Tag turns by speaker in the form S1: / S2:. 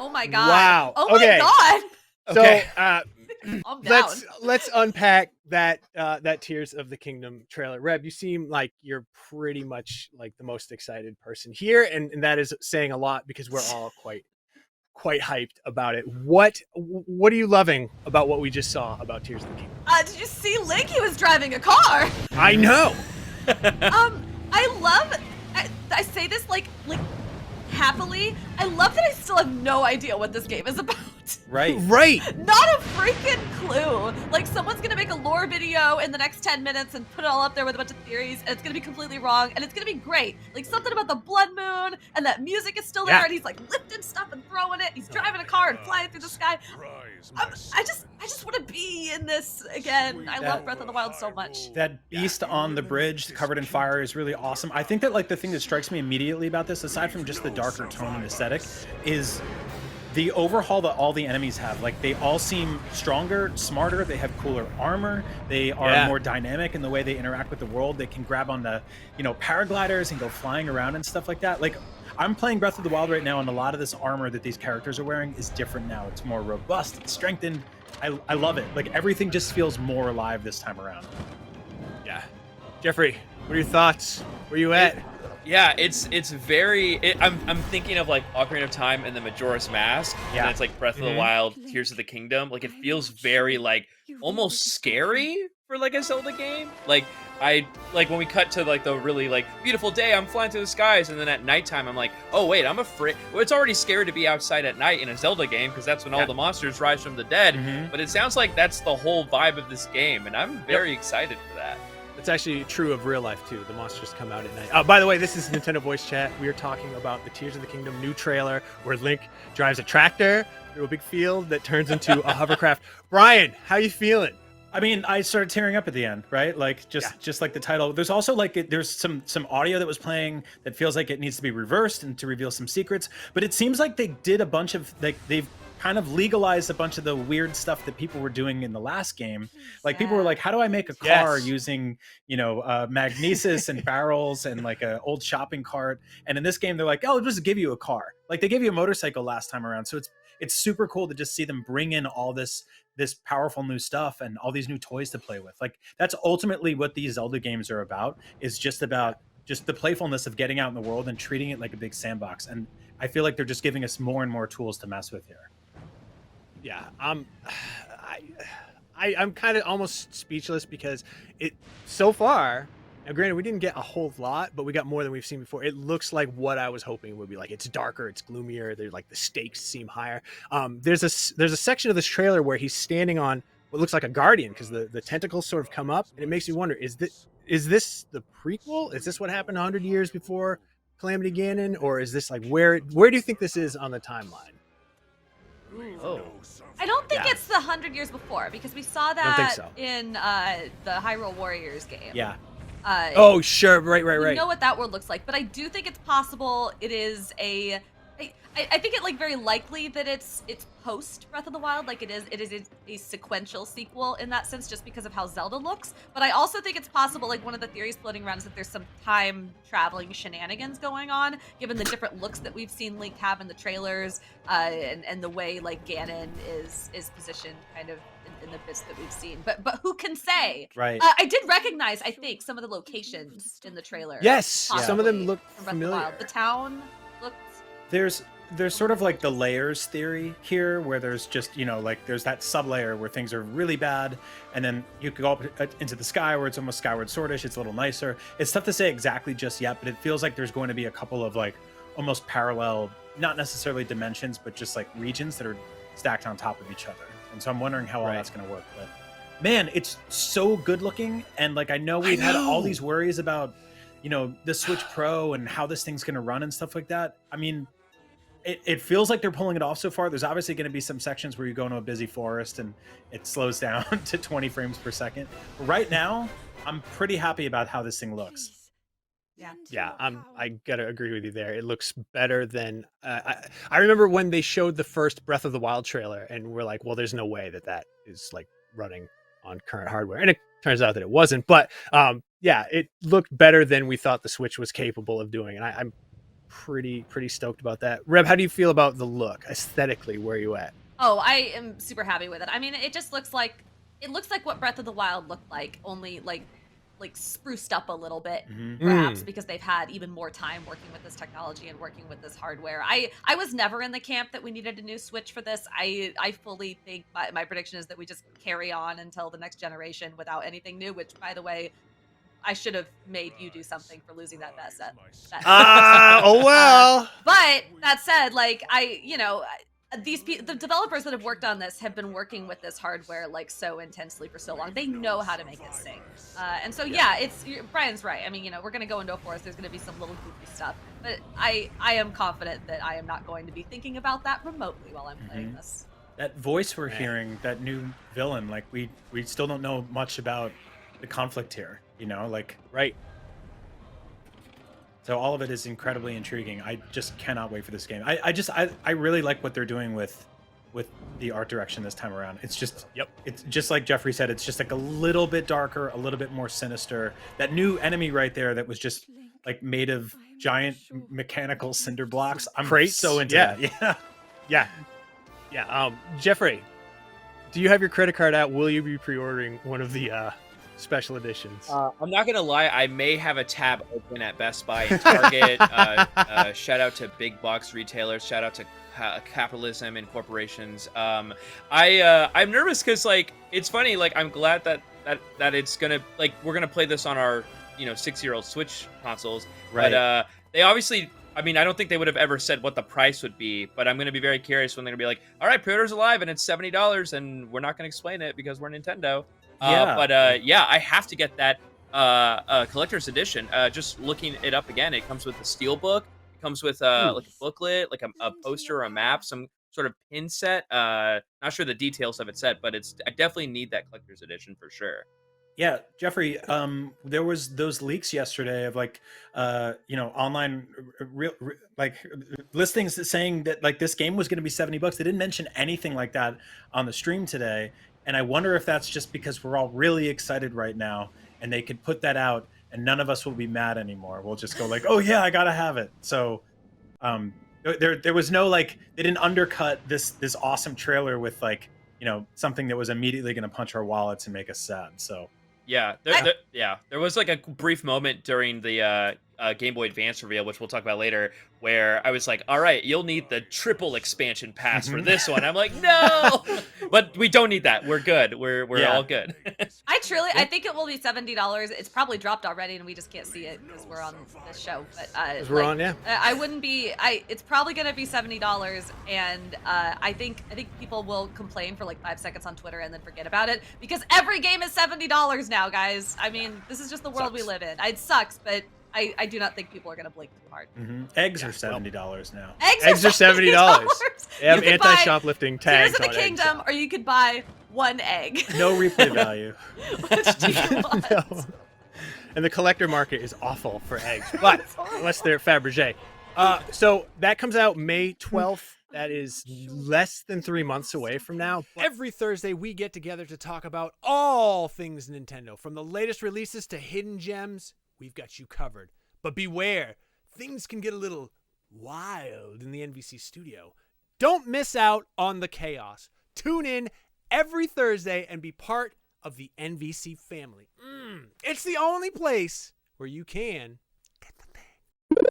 S1: Oh my god.
S2: Wow.
S1: Oh
S2: Okay.
S1: my god.
S2: So
S3: Okay.
S1: I'm down.
S2: let's unpack that Tears of the Kingdom trailer. Reb, you seem like you're pretty much like the most excited person here, and that is saying a lot because we're all quite hyped about it. What are you loving about what we just saw about Tears of the Kingdom?
S1: Did you see Link? He was driving a car.
S2: I know.
S1: I love. I say this like happily. I love that I still have no idea what this game is about.
S3: Right.
S1: Not a freaking clue. Like, someone's gonna make a lore video in the next 10 minutes and put it all up there with a bunch of theories, and it's gonna be completely wrong, and it's gonna be great. Like, something about the blood moon, and that music is still there, and he's like lifting stuff and throwing it. He's driving a car and flying through the sky. I just want to be in this again. I love Breath of the Wild so much.
S3: That beast on the bridge covered in fire is really awesome. I think that like the thing that strikes me immediately about this, aside from just the darker tone and aesthetic, is the overhaul that all the enemies have. Like, they all seem stronger, smarter, they have cooler armor, they are more dynamic in the way they interact with the world. They can grab on the, paragliders and go flying around and stuff like that. Like, I'm playing Breath of the Wild right now, and a lot of this armor that these characters are wearing is different now. It's more robust, it's strengthened. I love it. Like, everything just feels more alive this time around.
S2: Yeah. Jeffrey, what are your thoughts? Where you at?
S4: Yeah, it's very. I'm thinking of like Ocarina of Time and the Majora's Mask.
S3: Yeah.
S4: And it's like Breath of the Wild, Tears of the Kingdom. Like, it feels very like almost scary for like a Zelda game. Like, when we cut to like the really like beautiful day, I'm flying through the skies, and then at nighttime I'm like, oh wait, I'm afraid. Well, it's already scary to be outside at night in a Zelda game because that's when all the monsters rise from the dead. But it sounds like that's the whole vibe of this game, and I'm very excited for that.
S2: It's actually true of real life too. The monsters come out at night. By the way, this is Nintendo Voice Chat. We are talking about the Tears of the Kingdom new trailer where Link drives a tractor through a big field that turns into a hovercraft. Brian, how you feeling?
S3: I mean, I started tearing up at the end, right? Like, just like the title. There's also like there's some audio that was playing that feels like it needs to be reversed and to reveal some secrets. But it seems like they did a bunch of they've kind of legalized a bunch of the weird stuff that people were doing in the last game. Like, people were like, how do I make a car using, magnesis and barrels and like an old shopping cart? And in this game, they're like, oh, just give you a car. Like, they gave you a motorcycle last time around. So it's super cool to just see them bring in all this powerful new stuff and all these new toys to play with. Like, that's ultimately what these Zelda games are about, is just about just the playfulness of getting out in the world and treating it like a big sandbox. And I feel like they're just giving us more and more tools to mess with here.
S2: Yeah, I'm kind of almost speechless because it so far. Now, granted, we didn't get a whole lot, but we got more than we've seen before. It looks like what I was hoping it would be. Like, it's darker, it's gloomier. There's like the stakes seem higher. There's a section of this trailer where he's standing on what looks like a guardian because the tentacles sort of come up, and it makes me wonder: is this the prequel? Is this what happened 100 years before Calamity Ganon, or is this like where do you think this is on the timeline?
S4: Oh.
S1: I don't think it's the 100 years before, because we saw that in the Hyrule Warriors game.
S3: Yeah.
S2: Oh, sure. Right.
S1: We know what that world looks like, but I do think it's possible it is I think it like very likely that it's post Breath of the Wild, like it is a sequential sequel in that sense, just because of how Zelda looks. But I also think it's possible, like one of the theories floating around is that there's some time traveling shenanigans going on, given the different looks that we've seen Link have in the trailers, and the way like Ganon is positioned kind of in the bits that we've seen. But who can say?
S3: Right.
S1: I did recognize, I think, some of the locations in the trailer.
S2: Yes, some of them look
S1: from Breath of the
S2: familiar.
S1: Wild. The town looked.
S3: There's sort of like the layers theory here, where there's just, like there's that sub-layer where things are really bad, and then you could go up into the sky where it's almost Skyward Swordish. It's a little nicer. It's tough to say exactly just yet, but it feels like there's going to be a couple of like almost parallel, not necessarily dimensions, but just like regions that are stacked on top of each other. And so I'm wondering how all that's going to work. But man, it's so good looking. And like, I know we've had all these worries about, the Switch Pro and how this thing's going to run and stuff like that. I mean, it feels like they're pulling it off so far. There's obviously going to be some sections where you go into a busy forest and it slows down to 20 frames per second. But right now, I'm pretty happy about how this thing looks.
S2: Yeah, I gotta agree with you there. It looks better than I remember when they showed the first Breath of the Wild trailer, and we're like, well, there's no way that is like running on current hardware, and it turns out that it wasn't. But yeah, it looked better than we thought the Switch was capable of doing, and pretty stoked about that. Reb, how do you feel about the look aesthetically? Where are you at?
S1: Oh, I am super happy with it. I mean, it just looks like what Breath of the Wild looked like, only like spruced up a little bit, perhaps because they've had even more time working with this technology and working with this hardware. I was never in the camp that we needed a new Switch for this. I fully think my prediction is that we just carry on until the next generation without anything new, which, by the way, I should have made you do something for losing that best set.
S2: Oh well.
S1: But that said, like the developers that have worked on this have been working with this hardware like so intensely for so long. They know how to make it sing. And so Brian's right. I mean, we're gonna go into a forest. There's gonna be some little goofy stuff, but I am confident that I am not going to be thinking about that remotely while I'm playing this.
S3: That voice we're hearing, that new villain, like we still don't know much about the conflict here.
S2: Right.
S3: So all of it is incredibly intriguing. I just cannot wait for this game. I really like what they're doing with the art direction this time around. It's just it's just like Jeffrey said, it's just like a little bit darker, a little bit more sinister. That new enemy right there that was just like made of giant mechanical cinder blocks. I'm so into that.
S2: Yeah. Jeffrey, do you have your credit card out? Will you be pre-ordering one of the special editions?
S4: I'm not gonna lie, I may have a tab open at Best Buy and Target. Shout out to big box retailers. Shout out to capitalism and corporations. I'm nervous because like it's funny. Like I'm glad that it's gonna like we're gonna play this on our 6-year-old Switch consoles.
S2: Right.
S4: But they obviously. I mean, I don't think they would have ever said what the price would be, but I'm going to be very curious when they're going to be like, all right, pre-order's alive and it's $70 and we're not going to explain it because we're Nintendo. I have to get that collector's edition. Just looking it up again, it comes with a steel book. It comes with like a booklet, like a poster or a map, some sort of pin set. Not sure the details of it set, but I definitely need that collector's edition for sure.
S3: Yeah, Jeffrey, there was those leaks yesterday of like, online listings saying that like this game was going to be $70. They didn't mention anything like that on the stream today. And I wonder if that's just because we're all really excited right now and they could put that out and none of us will be mad anymore. We'll just go like, oh yeah, I got to have it. So there was no like, they didn't undercut this awesome trailer with like, something that was immediately going to punch our wallets and make us sad. So.
S4: Yeah, there was like a brief moment during the Game Boy Advance reveal, which we'll talk about later, where I was like, all right, you'll need the triple expansion pass for this one. I'm like, no, but we don't need that. We're good. We're all good.
S1: I think it will be $70. It's probably dropped already and we just can't see it because we're on this show. But I wouldn't be. It's probably gonna be $70, and I think people will complain for like 5 seconds on Twitter and then forget about it because every game is $70 now, guys. I mean, this is just the world we live in. It sucks, but I do not think people are going to blink too hard.
S3: Eggs are $70 now.
S1: Eggs are $70.
S2: They have anti-shoplifting tags.
S1: Tears of the Kingdom, or you could buy one egg.
S3: No replay value.
S1: Which do you want?
S2: No. And the collector market is awful for eggs, but unless they're Fabergé. So that comes out May 12th. That is less than 3 months away from now. Every Thursday, we get together to talk about all things Nintendo, from the latest releases to hidden gems. We've got you covered. But beware, things can get a little wild in the NVC studio. Don't miss out on the chaos. Tune in every Thursday and be part of the NVC family. It's the only place where you can get the thing.